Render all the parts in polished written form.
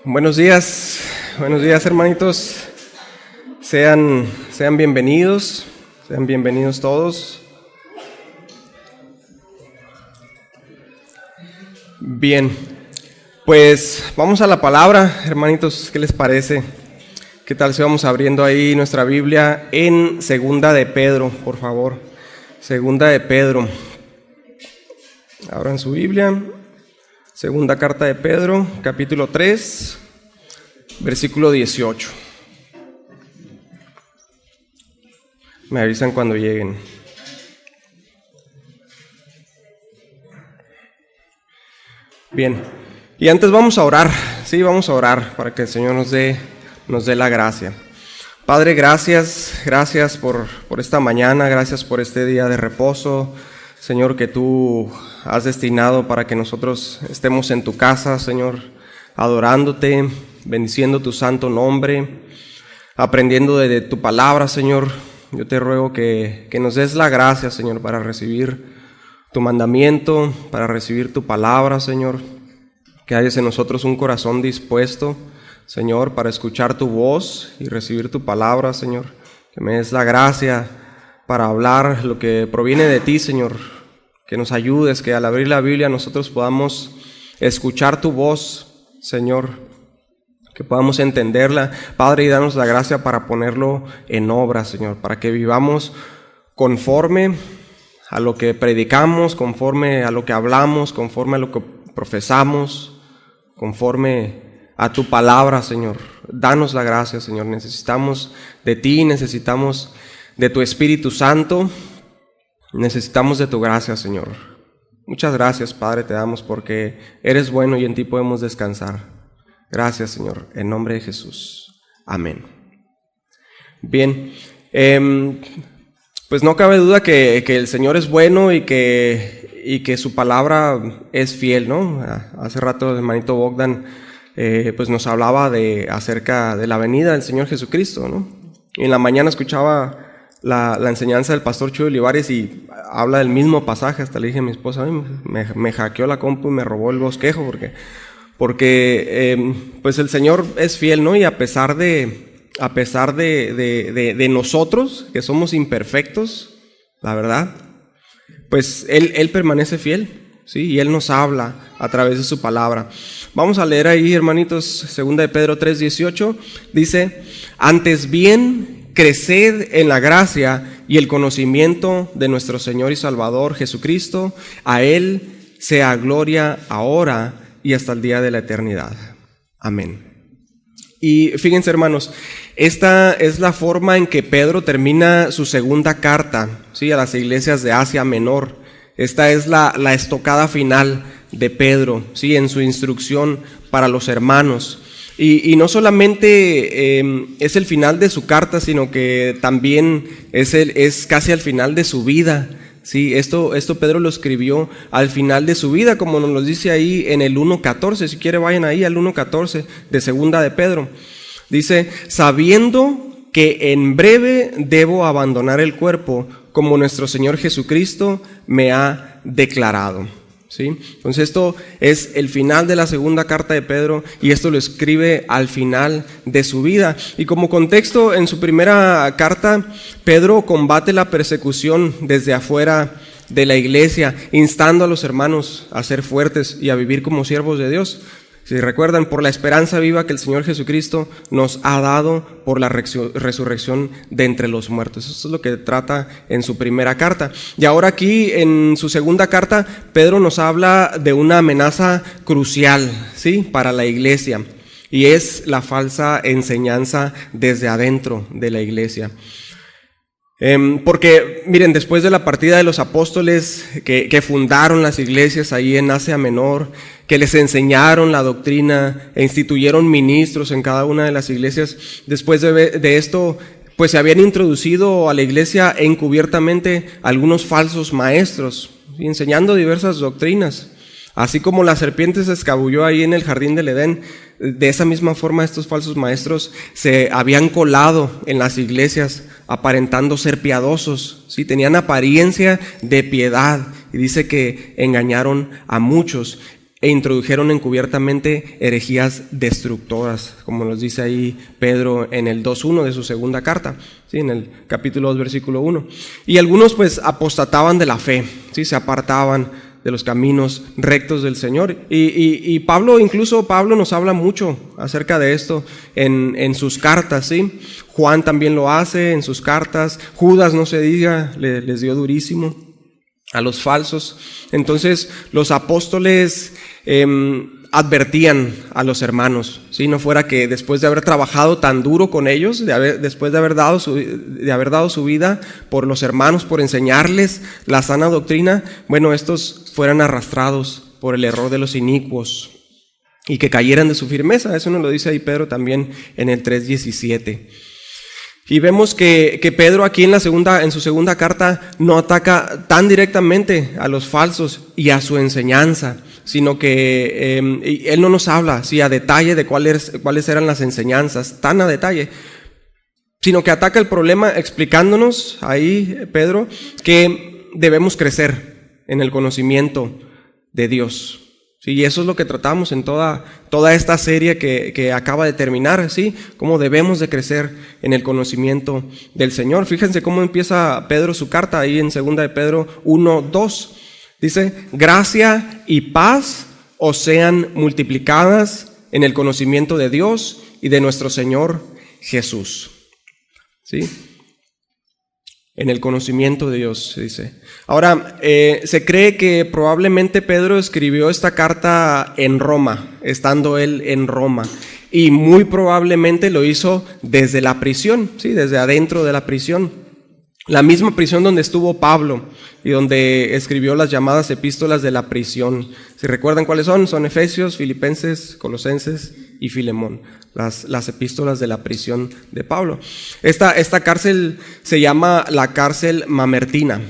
Buenos días hermanitos, sean bienvenidos todos. Bien, pues vamos a la palabra, hermanitos, ¿qué les parece? ¿Qué tal si vamos abriendo ahí nuestra Biblia en Segunda de Pedro, por favor? Segunda de Pedro, abran su Biblia. Segunda carta de Pedro, capítulo 3, versículo 18. Me avisan cuando lleguen. Bien, y antes vamos a orar, vamos a orar para que el Señor nos dé la gracia. Padre, gracias por esta mañana, gracias por este día de reposo, Señor, que tú has destinado para que nosotros estemos en tu casa, Señor, adorándote, bendiciendo tu santo nombre, aprendiendo de tu palabra, Señor. Yo te ruego que nos des la gracia, Señor, para recibir tu mandamiento, para recibir tu palabra, Señor. Que hayas en nosotros un corazón dispuesto, Señor, para escuchar tu voz y recibir tu palabra, Señor. Que me des la gracia para hablar lo que proviene de ti, Señor. Que nos ayudes, que al abrir la Biblia nosotros podamos escuchar tu voz, Señor, que podamos entenderla, Padre, y danos la gracia para ponerlo en obra, Señor, para que vivamos conforme a lo que predicamos, conforme a lo que hablamos, conforme a lo que profesamos, conforme a tu palabra, Señor. Danos la gracia, Señor, necesitamos de ti, necesitamos de tu Espíritu Santo, necesitamos de tu gracia, Señor. Muchas gracias, Padre, te damos porque eres bueno y en ti podemos descansar. Gracias, Señor, en nombre de Jesús. Amén. Bien, pues no cabe duda que el Señor es bueno y que su palabra es fiel, ¿no? Hace rato el hermanito Bogdan pues nos hablaba acerca de la venida del Señor Jesucristo, ¿no? Y en la mañana escuchaba la enseñanza del pastor Chuy Olivares y habla del mismo pasaje. Hasta le dije a mi esposa, me hackeó la compu y me robó el bosquejo porque pues el Señor es fiel, ¿no? Y a pesar de nosotros, que somos imperfectos, la verdad, pues Él permanece fiel, ¿sí? Y Él nos habla a través de su palabra. Vamos a leer ahí, hermanitos, Segunda de Pedro 3:18, dice: antes bien, creced en la gracia y el conocimiento de nuestro Señor y Salvador Jesucristo. A Él sea gloria ahora y hasta el día de la eternidad. Amén. Y fíjense, hermanos, esta es la forma en que Pedro termina su segunda carta, ¿sí?, a las iglesias de Asia Menor. Esta es la estocada final de Pedro, ¿sí?, en su instrucción para los hermanos. Y no solamente es el final de su carta, sino que también es casi al final de su vida. Sí, esto Pedro lo escribió al final de su vida, como nos lo dice ahí en el 1:14. Si quiere, vayan ahí al 1:14 de Segunda de Pedro. Dice: sabiendo que en breve debo abandonar el cuerpo, como nuestro Señor Jesucristo me ha declarado. ¿Sí? Entonces esto es el final de la segunda carta de Pedro y esto lo escribe al final de su vida. Y como contexto, en su primera carta, Pedro combate la persecución desde afuera de la iglesia, instando a los hermanos a ser fuertes y a vivir como siervos de Dios. Si recuerdan, por la esperanza viva que el Señor Jesucristo nos ha dado por la resurrección de entre los muertos. Eso es lo que trata en su primera carta. Y ahora aquí, en su segunda carta, Pedro nos habla de una amenaza crucial, ¿sí?, para la iglesia. Y es la falsa enseñanza desde adentro de la iglesia. Porque, miren, después de la partida de los apóstoles que fundaron las iglesias ahí en Asia Menor, que les enseñaron la doctrina e instituyeron ministros en cada una de las iglesias, después de esto, pues se habían introducido a la iglesia encubiertamente algunos falsos maestros, enseñando diversas doctrinas. Así como la serpiente se escabulló ahí en el jardín del Edén, de esa misma forma estos falsos maestros se habían colado en las iglesias aparentando ser piadosos, ¿sí? Tenían apariencia de piedad y dice que engañaron a muchos. e introdujeron encubiertamente herejías destructoras, como nos dice ahí Pedro en el 2.1 de su segunda carta, ¿sí? En el capítulo 2, versículo 1. Y algunos pues apostataban de la fe, ¿sí? Se apartaban de los caminos rectos del Señor. Y Pablo nos habla mucho acerca de esto en sus cartas, ¿sí? Juan también lo hace en sus cartas. Judas, no se diga, les dio durísimo a los falsos. Entonces los apóstoles advertían a los hermanos, ¿sí? No fuera que después de haber trabajado tan duro con ellos, después de haber dado su vida por los hermanos, por enseñarles la sana doctrina, bueno, estos fueran arrastrados por el error de los inicuos y que cayeran de su firmeza. Eso nos lo dice ahí Pedro también en el 3:17. Y vemos que Pedro aquí en su segunda carta no ataca tan directamente a los falsos y a su enseñanza, sino que él no nos habla así a detalle de cuáles eran las enseñanzas, tan a detalle, sino que ataca el problema explicándonos ahí, Pedro, que debemos crecer en el conocimiento de Dios. Sí, y eso es lo que tratamos en toda esta serie que acaba de terminar, ¿sí? Cómo debemos de crecer en el conocimiento del Señor. Fíjense cómo empieza Pedro su carta ahí en 2 de Pedro 1:2. Dice, gracia y paz os sean multiplicadas en el conocimiento de Dios y de nuestro Señor Jesús. ¿Sí? En el conocimiento de Dios, se dice. Ahora, se cree que probablemente Pedro escribió esta carta en Roma, estando él en Roma, y muy probablemente lo hizo desde la prisión, ¿sí? Desde adentro de la prisión. La misma prisión donde estuvo Pablo y donde escribió las llamadas epístolas de la prisión. Si recuerdan cuáles son Efesios, Filipenses, Colosenses y Filemón, las epístolas de la prisión de Pablo. Esta cárcel se llama la cárcel mamertina.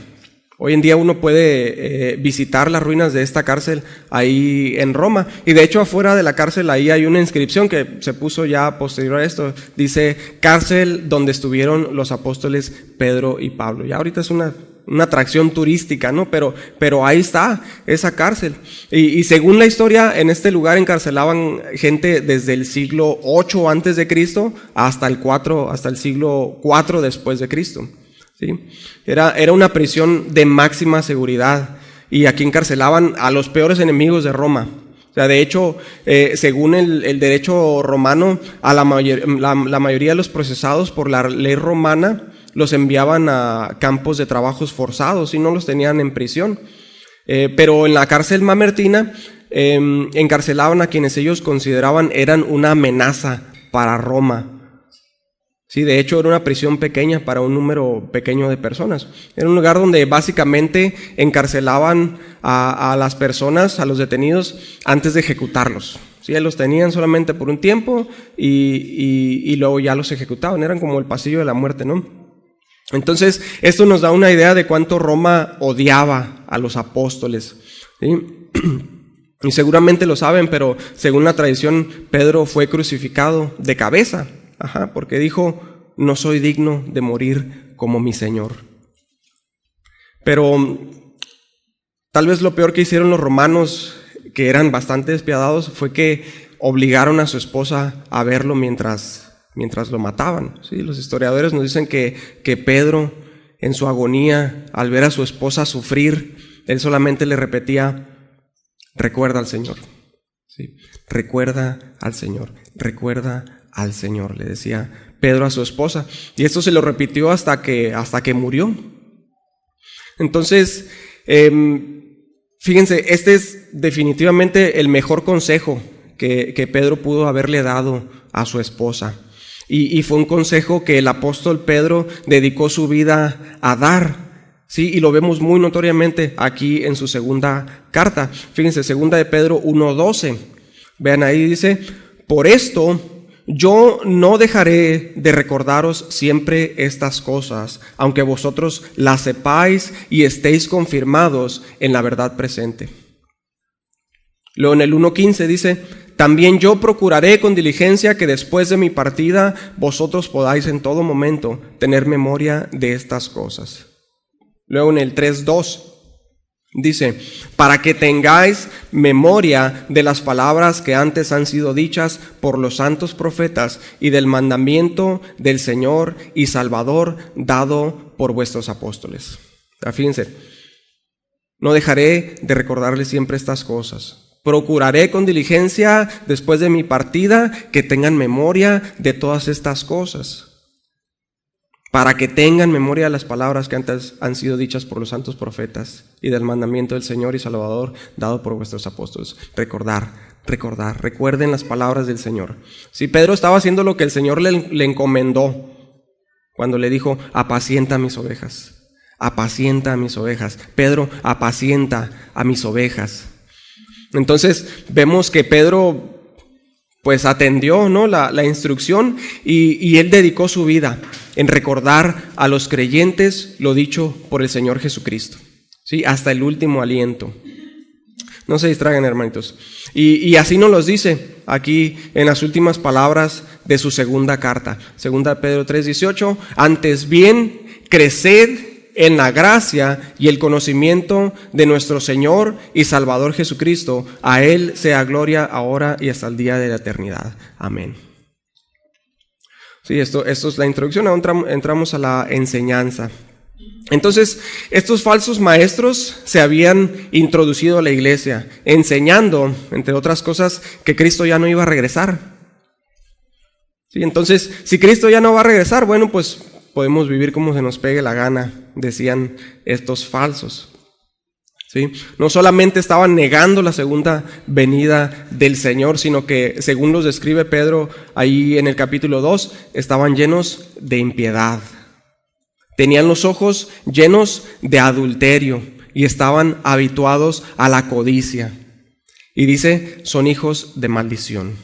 Hoy en día uno puede visitar las ruinas de esta cárcel ahí en Roma. Y de hecho afuera de la cárcel ahí hay una inscripción que se puso ya posterior a esto. Dice, cárcel donde estuvieron los apóstoles Pedro y Pablo. Ya ahorita es una atracción turística, ¿no? Pero ahí está esa cárcel. Y según la historia, en este lugar encarcelaban gente desde el siglo 8 antes de Cristo hasta el siglo 4 después de Cristo. ¿Sí? Era una prisión de máxima seguridad y aquí encarcelaban a los peores enemigos de Roma. O sea, de hecho, según el derecho romano, a la mayoría de los procesados por la ley romana los enviaban a campos de trabajos forzados y no los tenían en prisión. Pero en la cárcel mamertina encarcelaban a quienes ellos consideraban eran una amenaza para Roma. Sí, de hecho era una prisión pequeña para un número pequeño de personas. Era un lugar donde básicamente encarcelaban a las personas, a los detenidos, antes de ejecutarlos. Sí, los tenían solamente por un tiempo y luego ya los ejecutaban. Eran como el pasillo de la muerte, ¿no? Entonces, esto nos da una idea de cuánto Roma odiaba a los apóstoles, ¿sí? Y seguramente lo saben, pero según la tradición, Pedro fue crucificado de cabeza. Porque dijo, no soy digno de morir como mi Señor. Pero tal vez lo peor que hicieron los romanos, que eran bastante despiadados, fue que obligaron a su esposa a verlo mientras lo mataban. ¿Sí? Los historiadores nos dicen que Pedro, en su agonía, al ver a su esposa sufrir, él solamente le repetía, recuerda al Señor. ¿Sí? Recuerda al Señor, recuerda al Señor, le decía Pedro a su esposa, y esto se lo repitió hasta que murió. Entonces, fíjense, este es definitivamente el mejor consejo que Pedro pudo haberle dado a su esposa, y fue un consejo que el apóstol Pedro dedicó su vida a dar, ¿sí? Y lo vemos muy notoriamente aquí en su segunda carta. Fíjense, 2 de Pedro 1:12, vean ahí, dice, por esto yo no dejaré de recordaros siempre estas cosas, aunque vosotros las sepáis y estéis confirmados en la verdad presente. Luego en el 1:15 dice, también yo procuraré con diligencia que después de mi partida vosotros podáis en todo momento tener memoria de estas cosas. Luego en el 3:2 Dice, para que tengáis memoria de las palabras que antes han sido dichas por los santos profetas y del mandamiento del Señor y Salvador dado por vuestros apóstoles. Fíjense, no dejaré de recordarles siempre estas cosas. Procuraré con diligencia después de mi partida que tengan memoria de todas estas cosas, para que tengan memoria de las palabras que antes han sido dichas por los santos profetas y del mandamiento del Señor y Salvador dado por vuestros apóstoles. Recuerden las palabras del Señor. Si Pedro estaba haciendo lo que el Señor le encomendó cuando le dijo, apacienta a mis ovejas, apacienta a mis ovejas. Pedro, apacienta a mis ovejas. Entonces vemos que Pedro pues atendió, ¿no?, la instrucción y él dedicó su vida en recordar a los creyentes lo dicho por el Señor Jesucristo, ¿sí?, hasta el último aliento. No se distraigan, hermanitos. Y así nos los dice aquí en las últimas palabras de su segunda carta, 2 Pedro 3:18, antes bien, creced en la gracia y el conocimiento de nuestro Señor y Salvador Jesucristo. A Él sea gloria ahora y hasta el día de la eternidad. Amén. Sí, esto es la introducción. Ahora entramos a la enseñanza. Entonces, estos falsos maestros se habían introducido a la iglesia, enseñando, entre otras cosas, que Cristo ya no iba a regresar. Sí, entonces, si Cristo ya no va a regresar, bueno, pues podemos vivir como se nos pegue la gana, decían estos falsos. ¿Sí? No solamente estaban negando la segunda venida del Señor, sino que, según los describe Pedro ahí en el capítulo 2, estaban llenos de impiedad. Tenían los ojos llenos de adulterio y estaban habituados a la codicia. Y dice, son hijos de maldición.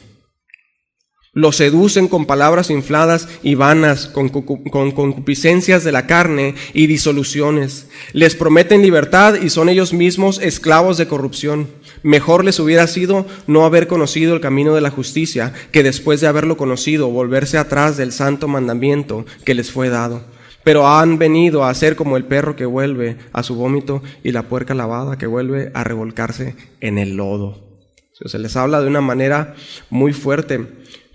Los seducen con palabras infladas y vanas, con concupiscencias de la carne y disoluciones. Les prometen libertad y son ellos mismos esclavos de corrupción. Mejor les hubiera sido no haber conocido el camino de la justicia, que después de haberlo conocido, volverse atrás del santo mandamiento que les fue dado. Pero han venido a ser como el perro que vuelve a su vómito y la puerca lavada que vuelve a revolcarse en el lodo. Se les habla de una manera muy fuerte,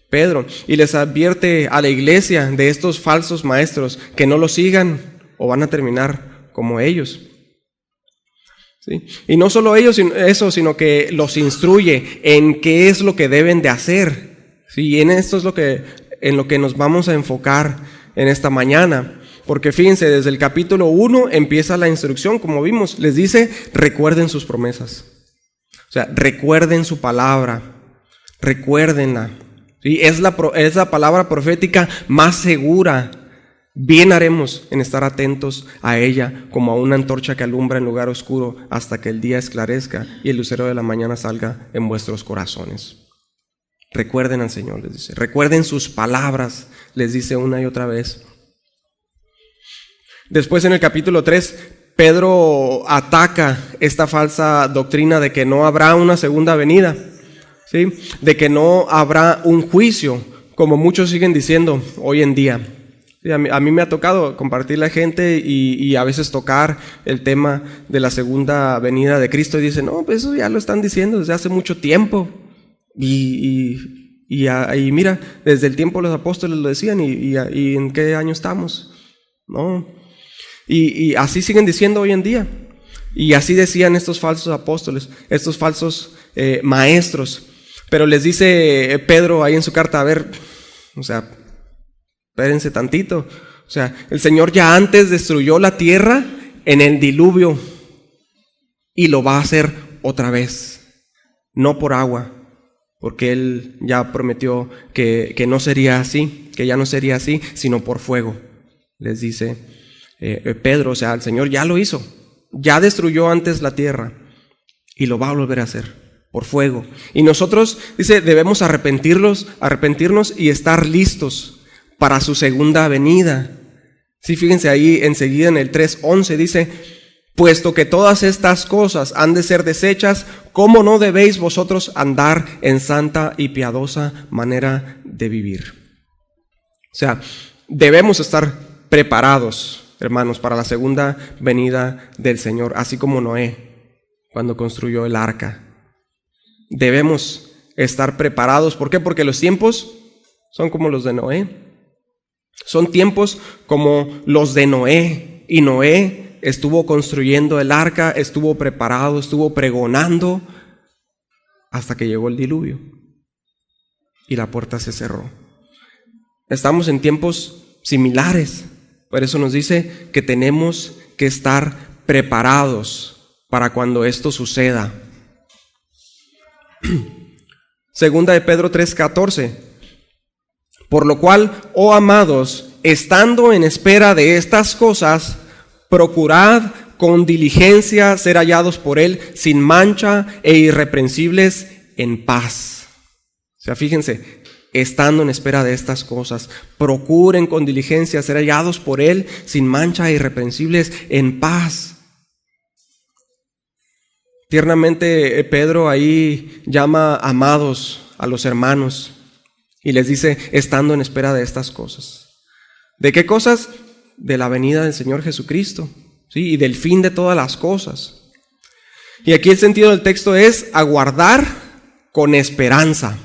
Pedro, y les advierte a la iglesia de estos falsos maestros que no los sigan o van a terminar como ellos. ¿Sí? Y no solo ellos eso, sino que los instruye en qué es lo que deben de hacer. ¿Sí? Y en esto es en lo que nos vamos a enfocar en esta mañana. Porque fíjense, desde el capítulo 1 empieza la instrucción, como vimos, les dice, recuerden sus promesas. O sea, recuerden su palabra, recuérdenla. ¿Sí? Es la palabra profética más segura. Bien haremos en estar atentos a ella, como a una antorcha que alumbra en lugar oscuro hasta que el día esclarezca y el lucero de la mañana salga en vuestros corazones. Recuerden al Señor, les dice. Recuerden sus palabras, les dice una y otra vez. Después en el capítulo 3, Pedro ataca esta falsa doctrina de que no habrá una segunda venida, ¿sí? De que no habrá un juicio, como muchos siguen diciendo hoy en día. Sí, a mí me ha tocado compartir la gente y a veces tocar el tema de la segunda venida de Cristo y dicen, no, pues eso ya lo están diciendo desde hace mucho tiempo. Y mira, desde el tiempo de los apóstoles lo decían y ¿en qué año estamos? No. Y así siguen diciendo hoy en día. Y así decían estos falsos apóstoles, estos falsos maestros. Pero les dice Pedro ahí en su carta, a ver, o sea, espérense tantito. O sea, el Señor ya antes destruyó la tierra en el diluvio y lo va a hacer otra vez. No por agua, porque Él ya prometió que no sería así, que ya no sería así, sino por fuego. Les dice Pedro, o sea, el Señor ya lo hizo, ya destruyó antes la tierra y lo va a volver a hacer por fuego. Y nosotros, dice, debemos arrepentirnos y estar listos para su segunda venida. Sí, fíjense ahí enseguida en el 3:11 dice, puesto que todas estas cosas han de ser deshechas, ¿cómo no debéis vosotros andar en santa y piadosa manera de vivir? O sea, debemos estar preparados, hermanos, para la segunda venida del Señor, así como Noé. cuando construyó el arca. Debemos estar preparados. ¿Por qué? Porque los tiempos son como los de Noé. Son tiempos como los de Noé. Y Noé estuvo construyendo el arca, estuvo preparado, estuvo pregonando hasta que llegó el diluvio. Y la puerta se cerró. Estamos en tiempos similares. Por eso nos dice que tenemos que estar preparados para cuando esto suceda. Segunda de Pedro 3:14. Por lo cual, oh amados, estando en espera de estas cosas, procurad con diligencia ser hallados por Él sin mancha e irreprensibles en paz. O sea, fíjense, estando en espera de estas cosas, procuren con diligencia ser hallados por Él sin mancha e irreprensibles en paz. Tiernamente Pedro ahí llama amados a los hermanos y les dice, estando en espera de estas cosas. ¿De qué cosas? De la venida del Señor Jesucristo, ¿sí? Y del fin de todas las cosas. Y aquí el sentido del texto es aguardar con esperanza.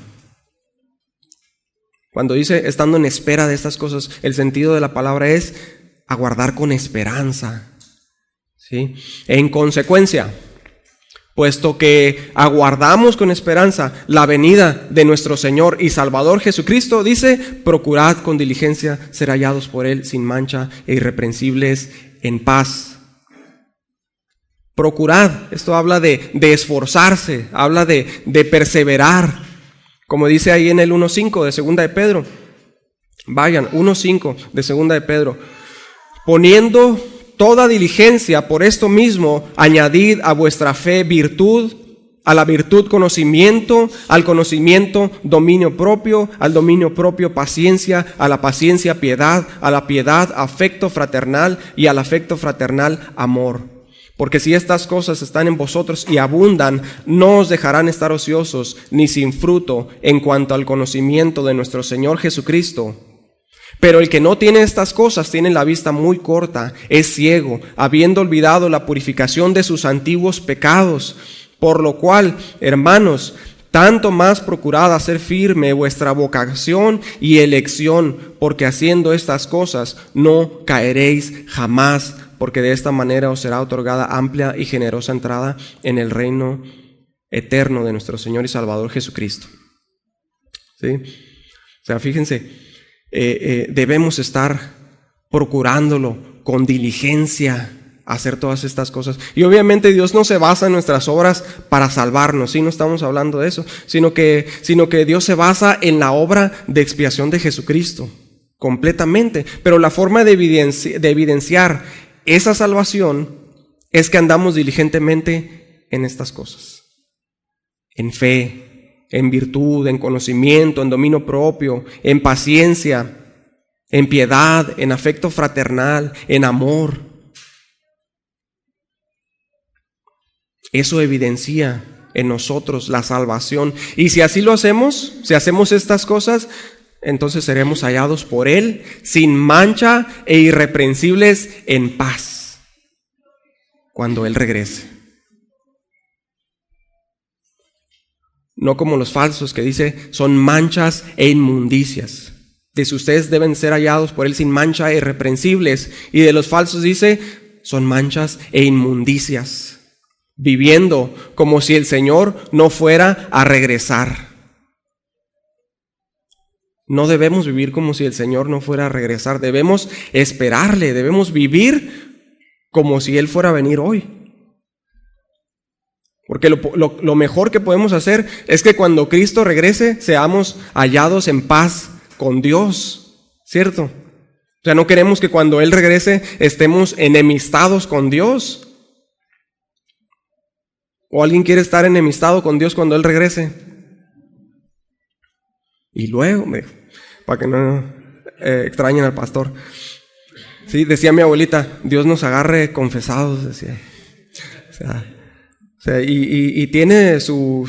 Cuando dice estando en espera de estas cosas, el sentido de la palabra es aguardar con esperanza, ¿sí? En consecuencia, puesto que aguardamos con esperanza la venida de nuestro Señor y Salvador Jesucristo, dice, procurad con diligencia ser hallados por Él sin mancha e irreprensibles en paz. Procurad, esto habla de esforzarse, habla de perseverar, como dice ahí en el 1:5 de Segunda de Pedro. Vayan, 1:5 de Segunda de Pedro. Poniendo toda diligencia, por esto mismo, añadid a vuestra fe virtud, a la virtud conocimiento, al conocimiento dominio propio, al dominio propio paciencia, a la paciencia piedad, a la piedad afecto fraternal y al afecto fraternal amor. Porque si estas cosas están en vosotros y abundan, no os dejarán estar ociosos ni sin fruto en cuanto al conocimiento de nuestro Señor Jesucristo. Pero el que no tiene estas cosas tiene la vista muy corta, es ciego, habiendo olvidado la purificación de sus antiguos pecados. Por lo cual, hermanos, tanto más procurad hacer firme vuestra vocación y elección, porque haciendo estas cosas no caeréis jamás, porque de esta manera os será otorgada amplia y generosa entrada en el reino eterno de nuestro Señor y Salvador Jesucristo. ¿Sí? O sea, fíjense, debemos estar procurándolo con diligencia, hacer todas estas cosas. Y obviamente Dios no se basa en nuestras obras para salvarnos, ¿sí? No estamos hablando de eso, sino que Dios se basa en la obra de expiación de Jesucristo, completamente. Pero la forma de evidenciar esa salvación es que andamos diligentemente en estas cosas, en fe, en virtud, en conocimiento, en dominio propio, en paciencia, en piedad, en afecto fraternal, en amor. Eso evidencia en nosotros la salvación. Y si así lo hacemos, si hacemos estas cosas, entonces seremos hallados por Él sin mancha e irreprensibles en paz cuando Él regrese. No como los falsos que dice son manchas e inmundicias. Dice ustedes deben ser hallados por Él sin mancha e irreprensibles. Y de los falsos dice son manchas e inmundicias, viviendo como si el Señor no fuera a regresar. No debemos vivir como si el Señor no fuera a regresar. Debemos esperarle, debemos vivir como si Él fuera a venir hoy. Porque lo mejor que podemos hacer es que cuando Cristo regrese seamos hallados en paz con Dios, ¿cierto? O sea, no queremos que cuando Él regrese estemos enemistados con Dios. ¿O alguien quiere estar enemistado con Dios cuando Él regrese? Y luego, para que no extrañen al pastor. Sí, decía mi abuelita, Dios nos agarre confesados, decía. O sea, y tiene su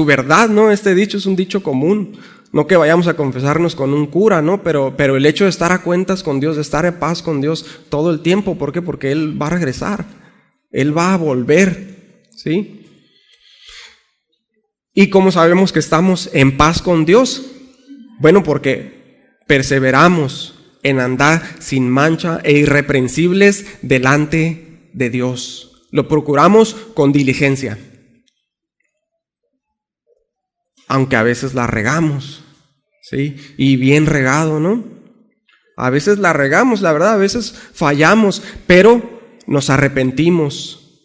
verdad, ¿no? Este dicho es un dicho común. No que vayamos a confesarnos con un cura, ¿no? Pero el hecho de estar a cuentas con Dios, de estar en paz con Dios todo el tiempo. ¿Por qué? Porque Él va a regresar. Él va a volver, ¿sí? ¿Y cómo sabemos que estamos en paz con Dios? Bueno, porque perseveramos en andar sin mancha e irreprensibles delante de Dios. Lo procuramos con diligencia, aunque a veces la regamos, ¿sí? Y bien regado, ¿no? A veces la regamos, la verdad, a veces fallamos, pero nos arrepentimos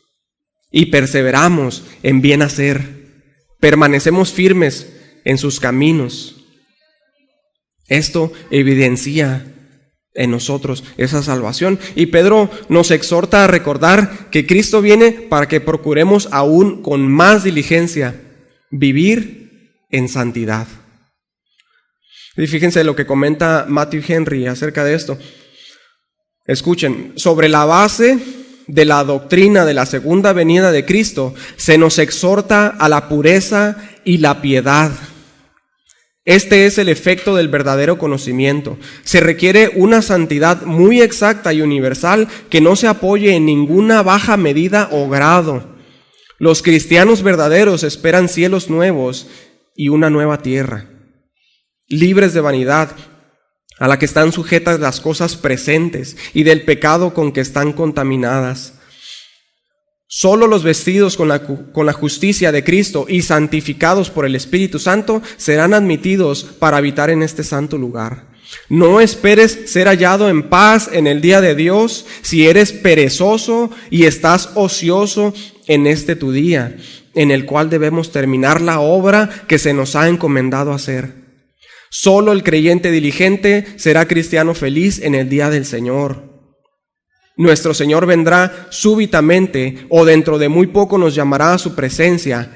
y perseveramos en bien hacer. Permanecemos firmes en sus caminos. Esto evidencia en nosotros esa salvación. Y Pedro nos exhorta a recordar que Cristo viene para que procuremos aún con más diligencia vivir en santidad. Y fíjense lo que comenta Matthew Henry acerca de esto. Escuchen, sobre la base de la doctrina de la segunda venida de Cristo, se nos exhorta a la pureza y la piedad. Este es el efecto del verdadero conocimiento. Se requiere una santidad muy exacta y universal que no se apoye en ninguna baja medida o grado. Los cristianos verdaderos esperan cielos nuevos y una nueva tierra, libres de vanidad, a la que están sujetas las cosas presentes y del pecado con que están contaminadas. Solo los vestidos con la justicia de Cristo y santificados por el Espíritu Santo serán admitidos para habitar en este santo lugar. No esperes ser hallado en paz en el día de Dios si eres perezoso y estás ocioso en este tu día, en el cual debemos terminar la obra que se nos ha encomendado hacer. Solo el creyente diligente será cristiano feliz en el día del Señor. Nuestro Señor vendrá súbitamente o dentro de muy poco nos llamará a su presencia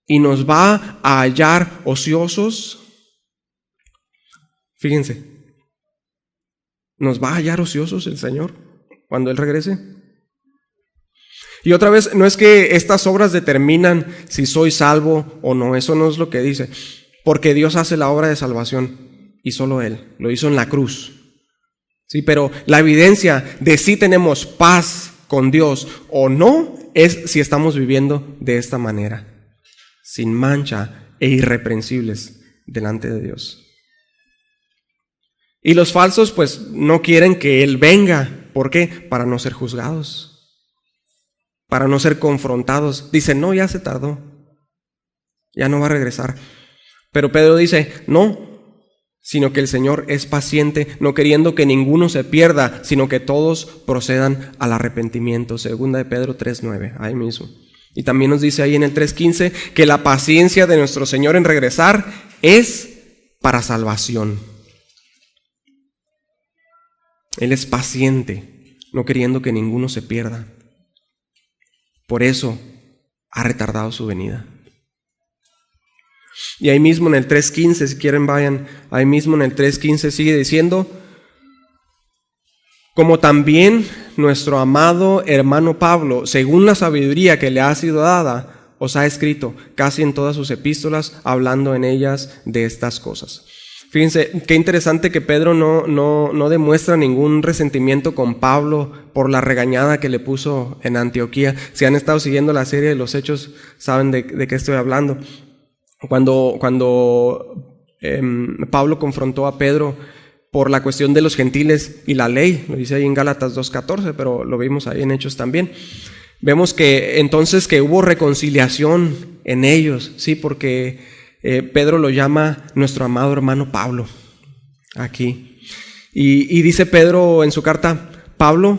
y nos va a hallar ociosos. Fíjense, ¿nos va a hallar ociosos el Señor cuando Él regrese? Y otra vez, no es que estas obras determinan si soy salvo o no, eso no es lo que dice. Porque Dios hace la obra de salvación y solo Él, lo hizo en la cruz. Sí, pero la evidencia de si tenemos paz con Dios o no es si estamos viviendo de esta manera, sin mancha e irreprensibles delante de Dios. Y los falsos pues no quieren que Él venga. ¿Por qué? Para no ser juzgados, para no ser confrontados. Dicen, no, ya se tardó, ya no va a regresar. Pero Pedro dice, no, sino que el Señor es paciente, no queriendo que ninguno se pierda, sino que todos procedan al arrepentimiento. Segunda de Pedro 3:9, ahí mismo. Y también nos dice ahí en el 3:15 que la paciencia de nuestro Señor en regresar es para salvación. Él es paciente, no queriendo que ninguno se pierda. Por eso ha retardado su venida. Y ahí mismo en el 3:15, si quieren vayan, ahí mismo en el 3:15 sigue diciendo, como también nuestro amado hermano Pablo, según la sabiduría que le ha sido dada, os ha escrito casi en todas sus epístolas, hablando en ellas de estas cosas. Fíjense, qué interesante que Pedro no demuestra ningún resentimiento con Pablo por la regañada que le puso en Antioquía. Si han estado siguiendo la serie de los Hechos, saben de qué estoy hablando. Cuando Pablo confrontó a Pedro por la cuestión de los gentiles y la ley, lo dice ahí en Gálatas 2:14, pero lo vimos ahí en Hechos también. Vemos que entonces que hubo reconciliación en ellos, sí, porque Pedro lo llama nuestro amado hermano Pablo aquí. Y dice Pedro en su carta, Pablo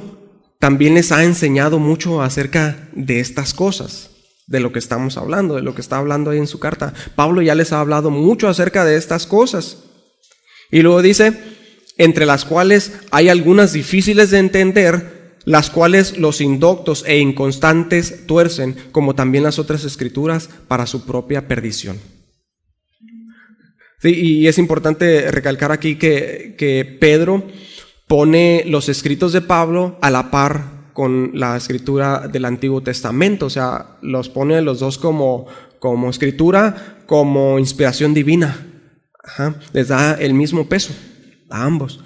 también les ha enseñado mucho acerca de estas cosas, de lo que estamos hablando, de lo que está hablando ahí en su carta. Pablo ya les ha hablado mucho acerca de estas cosas. Y luego dice, entre las cuales hay algunas difíciles de entender, las cuales los indoctos e inconstantes tuercen, como también las otras escrituras, para su propia perdición. Sí, y es importante recalcar aquí que Pedro pone los escritos de Pablo a la par con la escritura del Antiguo Testamento, o sea, los pone los dos como escritura, como inspiración divina. Les da el mismo peso a ambos.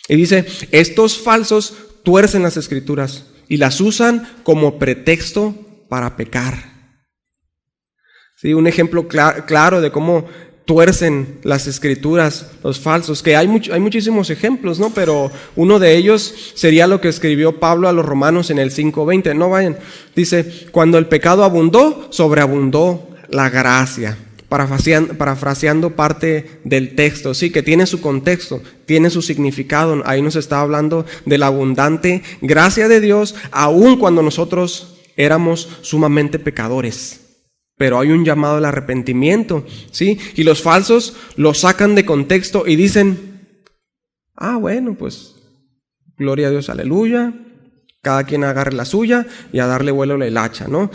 Y dice, estos falsos tuercen las escrituras y las usan como pretexto para pecar. Sí, un ejemplo claro de cómo tuercen las escrituras los falsos, que hay muchísimos ejemplos, ¿no? Pero uno de ellos sería lo que escribió Pablo a los romanos en el 5:20. No vayan. Dice, cuando el pecado abundó, sobreabundó la gracia. Parafraseando parte del texto, sí, que tiene su contexto, tiene su significado. Ahí nos está hablando de la abundante gracia de Dios, aun cuando nosotros éramos sumamente pecadores. Pero hay un llamado al arrepentimiento, ¿sí? Y los falsos lo sacan de contexto y dicen, bueno, pues, gloria a Dios, aleluya, cada quien agarre la suya y a darle vuelo la hilacha, ¿no?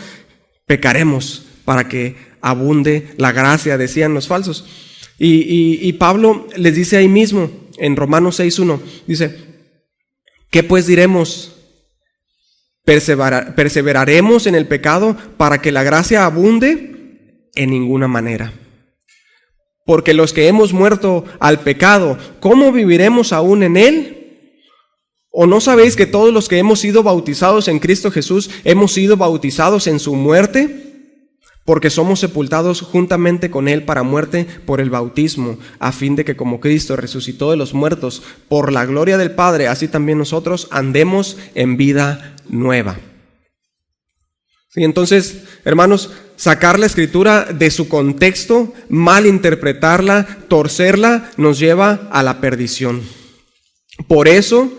Pecaremos para que abunde la gracia, decían los falsos. Y Pablo les dice ahí mismo, en Romanos 6:1, dice, ¿qué pues diremos? ¿Perseveraremos en el pecado para que la gracia abunde? En ninguna manera. Porque los que hemos muerto al pecado, ¿cómo viviremos aún en él? ¿O no sabéis que todos los que hemos sido bautizados en Cristo Jesús hemos sido bautizados en su muerte? Porque somos sepultados juntamente con él para muerte por el bautismo, a fin de que como Cristo resucitó de los muertos por la gloria del Padre, así también nosotros andemos en vida nueva. Sí, entonces, hermanos, sacar la Escritura de su contexto, malinterpretarla, torcerla, nos lleva a la perdición. Por eso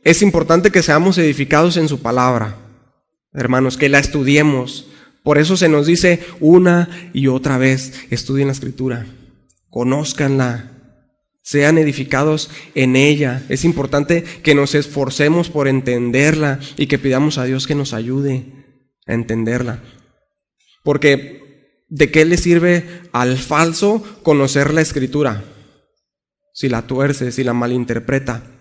es importante que seamos edificados en su palabra, hermanos, que la estudiemos. Por eso se nos dice una y otra vez, estudien la Escritura, conózcanla, sean edificados en ella. Es importante que nos esforcemos por entenderla y que pidamos a Dios que nos ayude a entenderla. Porque ¿de qué le sirve al falso conocer la Escritura si la tuerce, si la malinterpreta?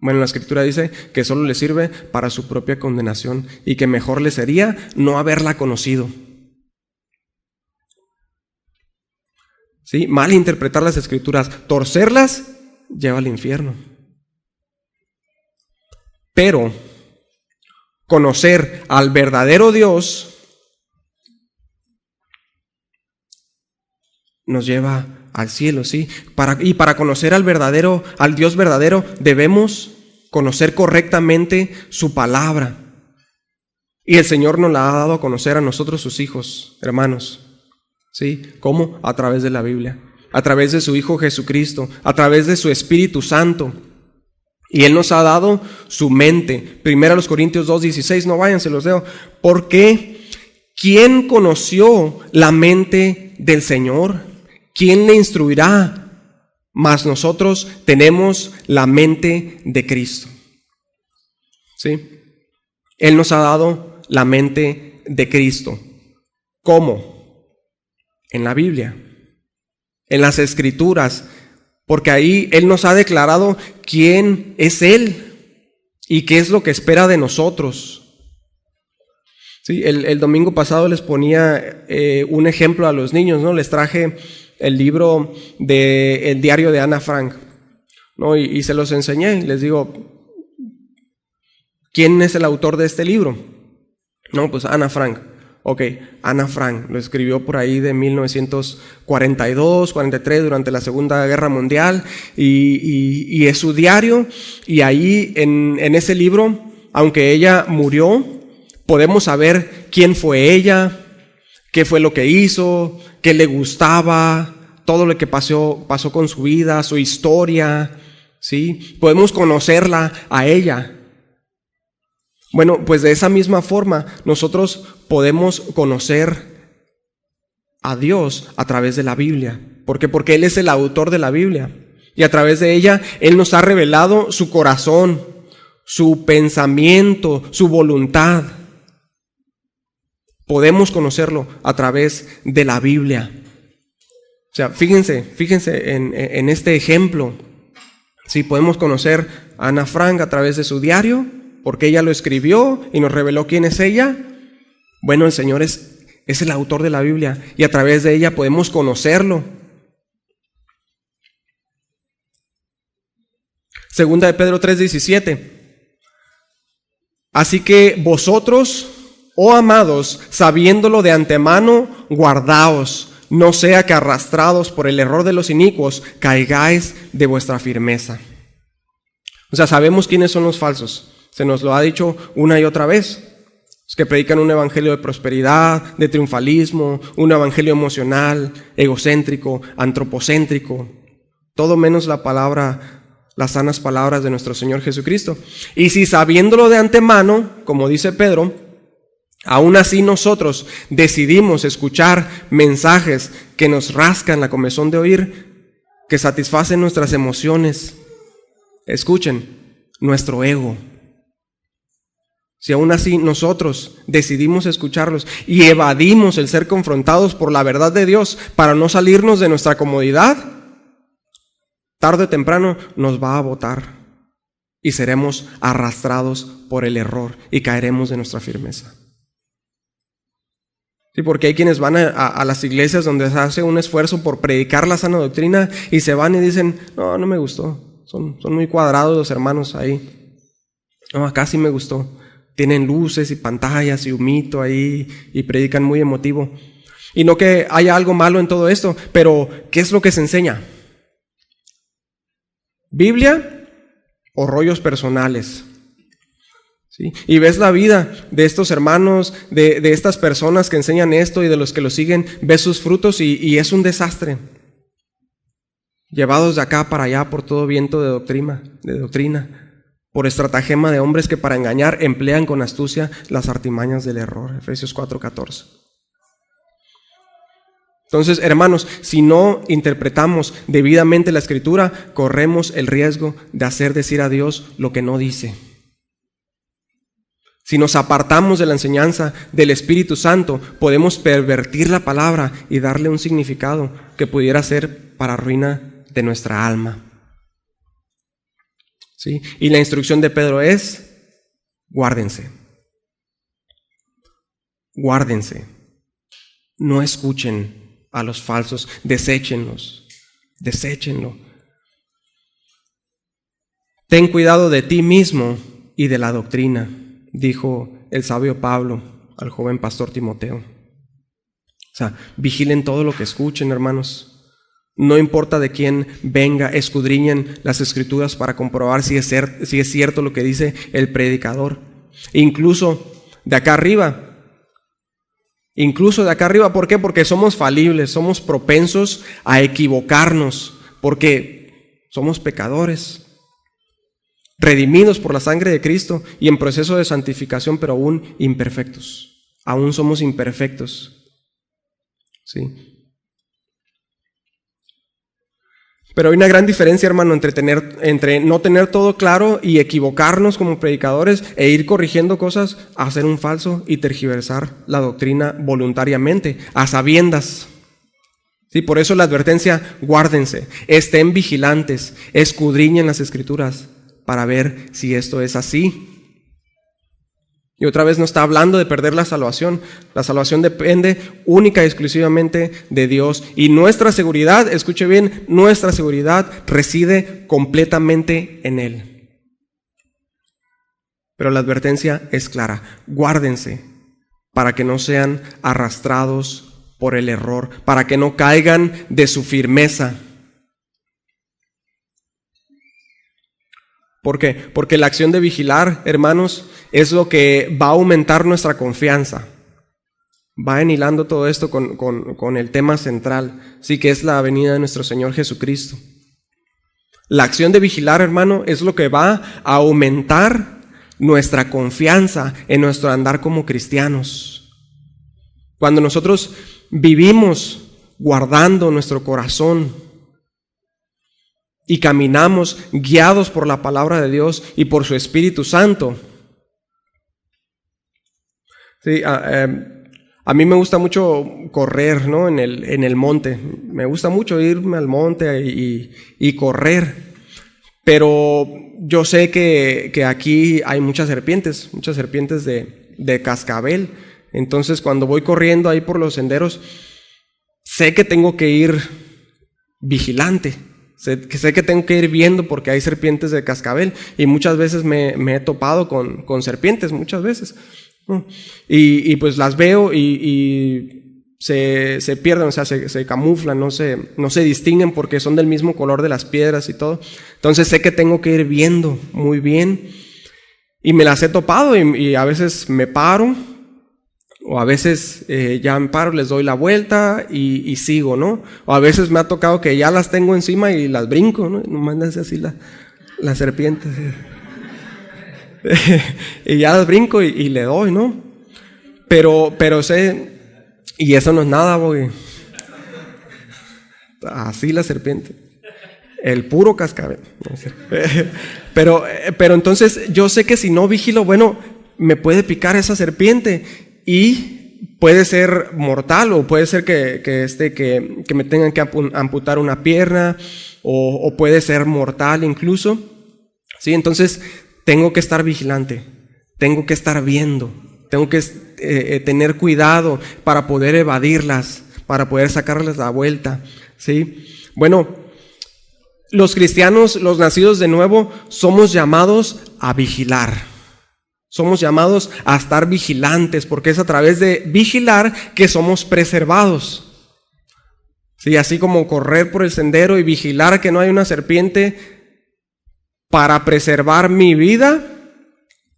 Bueno, la Escritura dice que solo le sirve para su propia condenación y que mejor le sería no haberla conocido. ¿Sí? Malinterpretar las Escrituras, torcerlas, lleva al infierno. Pero conocer al verdadero Dios nos lleva al cielo, ¿sí? Para conocer al Dios verdadero, debemos conocer correctamente su palabra. Y el Señor nos la ha dado a conocer a nosotros, sus hijos, hermanos. ¿Sí? ¿Cómo? A través de la Biblia, a través de su Hijo Jesucristo, a través de su Espíritu Santo. Y Él nos ha dado su mente. 1 Corintios 2:16, no vayan, se los leo. Porque ¿quién conoció la mente del Señor? ¿Quién le instruirá? Mas nosotros tenemos la mente de Cristo. ¿Sí? Él nos ha dado la mente de Cristo. ¿Cómo? En la Biblia, en las Escrituras, porque ahí Él nos ha declarado quién es Él y qué es lo que espera de nosotros. ¿Sí? El domingo pasado les ponía un ejemplo a los niños, ¿no? Les traje el libro El diario de Ana Frank, ¿no? Y se los enseñé, les digo, ¿quién es el autor de este libro? No, pues Ana Frank. Ok, Ana Frank lo escribió por ahí de 1942, 43, durante la Segunda Guerra Mundial, y es su diario, y ahí en ese libro, aunque ella murió, podemos saber quién fue ella, qué fue lo que hizo, qué le gustaba, todo lo que pasó con su vida, su historia, ¿sí? Podemos conocerla a ella. Bueno, pues de esa misma forma nosotros podemos conocer a Dios a través de la Biblia. ¿Por qué? Porque Él es el autor de la Biblia. Y a través de ella Él nos ha revelado su corazón, su pensamiento, su voluntad. Podemos conocerlo a través de la Biblia. O sea, fíjense en este ejemplo. Sí, podemos conocer a Ana Frank a través de su diario, porque ella lo escribió y nos reveló quién es ella. Bueno, el Señor es el autor de la Biblia y a través de ella podemos conocerlo. Segunda de Pedro 3:17. Así que vosotros, oh amados, sabiéndolo de antemano, guardaos, no sea que arrastrados por el error de los inicuos, caigáis de vuestra firmeza. O sea, sabemos quiénes son los falsos. Se nos lo ha dicho una y otra vez. Los que predican un evangelio de prosperidad, de triunfalismo, un evangelio emocional, egocéntrico, antropocéntrico. Todo menos las sanas palabras de nuestro Señor Jesucristo. Y si sabiéndolo de antemano, como dice Pedro, aún así nosotros decidimos escuchar mensajes que nos rascan la comezón de oír, que satisfacen nuestras emociones, escuchen, nuestro ego. Si aún así nosotros decidimos escucharlos y evadimos el ser confrontados por la verdad de Dios para no salirnos de nuestra comodidad, tarde o temprano nos va a botar y seremos arrastrados por el error y caeremos de nuestra firmeza. Sí, porque hay quienes van a las iglesias donde se hace un esfuerzo por predicar la sana doctrina y se van y dicen, no me gustó, son muy cuadrados los hermanos ahí. No, acá sí me gustó. Tienen luces y pantallas y humito ahí y predican muy emotivo. Y no que haya algo malo en todo esto, pero ¿qué es lo que se enseña? ¿Biblia o rollos personales? ¿Sí? Y ves la vida de estos hermanos, de estas personas que enseñan esto y de los que lo siguen, ves sus frutos y es un desastre. Llevados de acá para allá por todo viento de doctrina. Por estratagema de hombres que para engañar emplean con astucia las artimañas del error. Efesios 4:14. Entonces, hermanos, si no interpretamos debidamente la Escritura, corremos el riesgo de hacer decir a Dios lo que no dice. Si nos apartamos de la enseñanza del Espíritu Santo, podemos pervertir la palabra y darle un significado que pudiera ser para ruina de nuestra alma. ¿Sí? Y la instrucción de Pedro es, guárdense. Guárdense. No escuchen a los falsos, deséchenlos. Deséchenlo. Ten cuidado de ti mismo y de la doctrina, dijo el sabio Pablo al joven pastor Timoteo. O sea, vigilen todo lo que escuchen, hermanos. No importa de quién venga, escudriñen las Escrituras para comprobar si es cierto lo que dice el predicador. Incluso de acá arriba. ¿Por qué? Porque somos falibles, somos propensos a equivocarnos, porque somos pecadores, redimidos por la sangre de Cristo y en proceso de santificación, pero aún imperfectos. Aún somos imperfectos. ¿Sí? Pero hay una gran diferencia, hermano, entre no tener todo claro y equivocarnos como predicadores e ir corrigiendo cosas, a hacer un falso y tergiversar la doctrina voluntariamente, a sabiendas. Sí, por eso la advertencia, guárdense, estén vigilantes, escudriñen las Escrituras para ver si esto es así. Y otra vez no está hablando de perder la salvación. La salvación depende única y exclusivamente de Dios. Y nuestra seguridad, escuche bien, nuestra seguridad reside completamente en Él. Pero la advertencia es clara. Guárdense para que no sean arrastrados por el error, para que no caigan de su firmeza. ¿Por qué? Porque la acción de vigilar, hermanos, es lo que va a aumentar nuestra confianza. Va enhilando todo esto con el tema central, sí, que es la venida de nuestro Señor Jesucristo. La acción de vigilar, hermano, es lo que va a aumentar nuestra confianza en nuestro andar como cristianos. Cuando nosotros vivimos guardando nuestro corazón y caminamos guiados por la palabra de Dios y por su Espíritu Santo. Sí, a mí me gusta mucho correr, ¿no? en el monte. Me gusta mucho irme al monte y correr. Pero yo sé que aquí hay muchas serpientes de cascabel. Entonces, cuando voy corriendo ahí por los senderos, sé que tengo que ir vigilante. Sé que tengo que ir viendo porque hay serpientes de cascabel y muchas veces me he topado con serpientes, muchas veces. Y pues las veo y se pierden, o sea, se camuflan, no se distinguen porque son del mismo color de las piedras y todo. Entonces sé que tengo que ir viendo muy bien y me las he topado y a veces me paro o a veces ya me paro, les doy la vuelta y sigo, ¿no? O a veces me ha tocado que ya las tengo encima y las brinco, ¿no? Nomás le hace así la serpiente. Y ya las brinco y le doy, ¿no? Pero sé, y eso no es nada, güey. Así la serpiente. El puro cascabel. Pero entonces yo sé que si no vigilo, bueno, me puede picar esa serpiente y puede ser mortal o puede ser que me tengan que amputar una pierna o puede ser mortal incluso. ¿Sí? Entonces tengo que estar vigilante, tengo que estar viendo, tengo que tener cuidado para poder evadirlas, para poder sacarles la vuelta. ¿Sí? Bueno, los cristianos, los nacidos de nuevo, somos llamados a vigilar. Somos llamados a estar vigilantes, porque es a través de vigilar que somos preservados. Sí, así como correr por el sendero y vigilar que no hay una serpiente para preservar mi vida,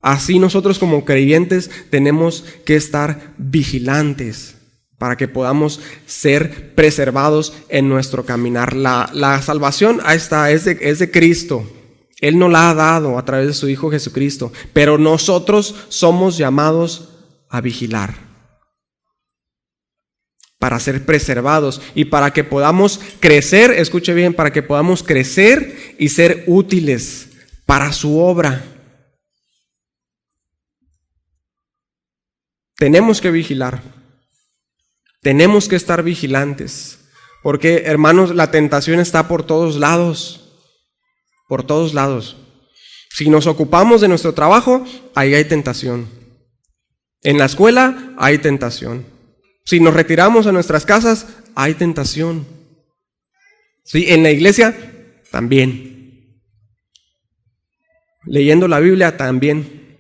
así nosotros como creyentes tenemos que estar vigilantes para que podamos ser preservados en nuestro caminar. La salvación, ahí está, es de Cristo. Él nos la ha dado a través de su Hijo Jesucristo, pero nosotros somos llamados a vigilar para ser preservados y para que podamos crecer, escuche bien, para que podamos crecer y ser útiles para su obra. Tenemos que vigilar, tenemos que estar vigilantes, porque, hermanos, la tentación está por todos lados. Por todos lados. Si nos ocupamos de nuestro trabajo, ahí hay tentación. En la escuela hay tentación. Si nos retiramos a nuestras casas, hay tentación. Sí, en la iglesia también. Leyendo la Biblia también.